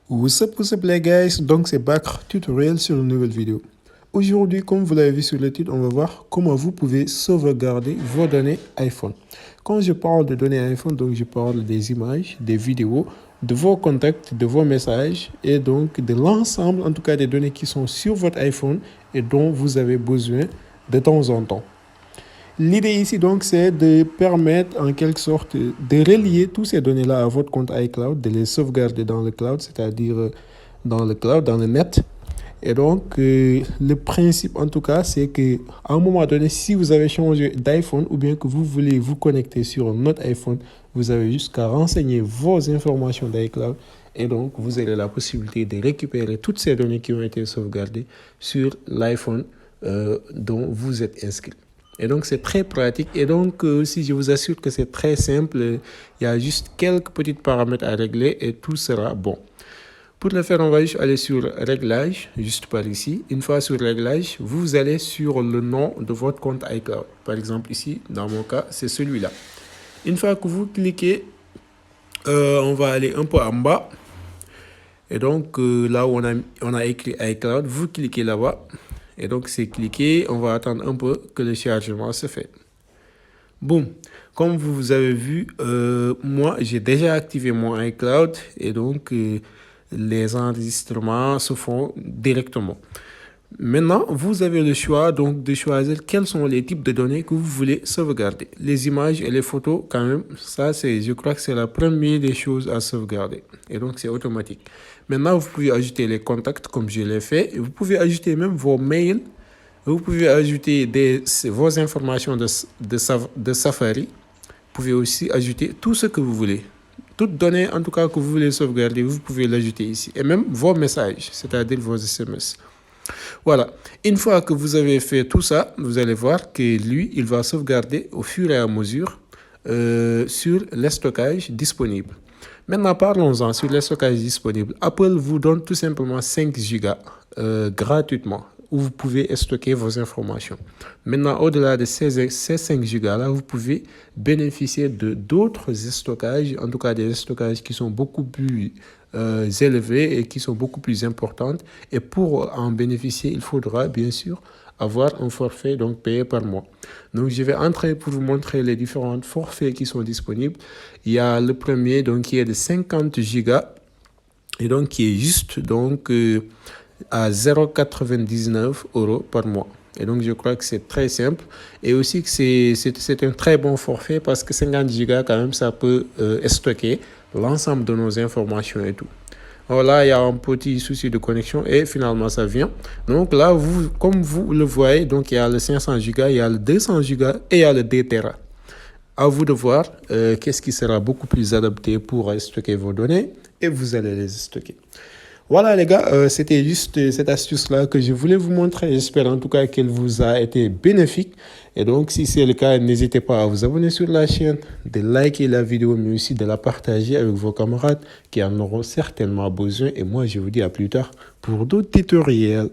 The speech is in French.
What's up les guys, donc c'est Bakr tutoriel sur une nouvelle vidéo. Aujourd'hui, comme vous l'avez vu sur le titre, on va voir comment vous pouvez sauvegarder vos données iPhone. Quand je parle de données iPhone, donc je parle des images, des vidéos, de vos contacts, de vos messages et donc de l'ensemble en tout cas des données qui sont sur votre iPhone et dont vous avez besoin de temps en temps. L'idée ici, donc, c'est de permettre en quelque sorte de relier tous ces données-là à votre compte iCloud, de les sauvegarder dans le cloud, c'est-à-dire dans le cloud, dans le net. Et donc, le principe, en tout cas, c'est qu'à un moment donné, si vous avez changé d'iPhone ou bien que vous voulez vous connecter sur un autre iPhone, vous avez juste qu'à renseigner vos informations d'iCloud. Et donc, vous avez la possibilité de récupérer toutes ces données qui ont été sauvegardées sur l'iPhone dont vous êtes inscrit. Et donc, c'est très pratique. Et donc, si je vous assure que c'est très simple, il y a juste quelques petits paramètres à régler et tout sera bon. Pour le faire, on va juste aller sur Réglages, juste par ici. Une fois sur Réglages, vous allez sur le nom de votre compte iCloud. Par exemple, ici, dans mon cas, c'est celui-là. Une fois que vous cliquez, on va aller un peu en bas. Et donc, là où on a écrit iCloud, vous cliquez là-bas. Et donc, c'est cliqué. On va attendre un peu que le chargement se fait. Boum. Comme vous avez vu, moi, j'ai déjà activé mon iCloud. Et donc, les enregistrements se font directement. Maintenant, vous avez le choix donc de choisir quels sont les types de données que vous voulez sauvegarder. Les images et les photos, quand même, ça, je crois que c'est la première des choses à sauvegarder. Et donc, c'est automatique. Maintenant, vous pouvez ajouter les contacts comme je l'ai fait. Et vous pouvez ajouter même vos mails. Vous pouvez ajouter vos informations de Safari. Vous pouvez aussi ajouter tout ce que vous voulez. Toute donnée, en tout cas, que vous voulez sauvegarder, vous pouvez l'ajouter ici. Et même vos messages, c'est-à-dire vos SMS. Voilà. Une fois que vous avez fait tout ça, vous allez voir que lui, il va sauvegarder au fur et à mesure sur les stockages disponibles. Maintenant, parlons-en sur les stockages disponibles. Apple vous donne tout simplement 5 gigas gratuitement où vous pouvez stocker vos informations. Maintenant, au-delà de ces 5 gigas-là, vous pouvez bénéficier de d'autres stockages, en tout cas des stockages qui sont beaucoup plus élevés et qui sont beaucoup plus importantes. Et pour en bénéficier, il faudra bien sûr avoir un forfait donc payé par mois. Donc, je vais entrer pour vous montrer les différents forfaits qui sont disponibles. Il y a le premier donc qui est de 50 gigas et donc qui est juste donc à 0,99 € par mois. Et donc, je crois que c'est très simple. Et aussi que c'est un très bon forfait parce que 50 gigas, quand même, ça peut stocker l'ensemble de nos informations et tout. Alors là, il y a un petit souci de connexion et finalement, ça vient. Donc là, comme vous le voyez, donc il y a le 500 gigas, il y a le 200 gigas et il y a le 2 Tera. À vous de voir qu'est-ce qui sera beaucoup plus adapté pour stocker vos données et vous allez les stocker. Voilà les gars, c'était juste cette astuce-là que je voulais vous montrer. J'espère en tout cas qu'elle vous a été bénéfique. Et donc, si c'est le cas, n'hésitez pas à vous abonner sur la chaîne, de liker la vidéo, mais aussi de la partager avec vos camarades qui en auront certainement besoin. Et moi, je vous dis à plus tard pour d'autres tutoriels.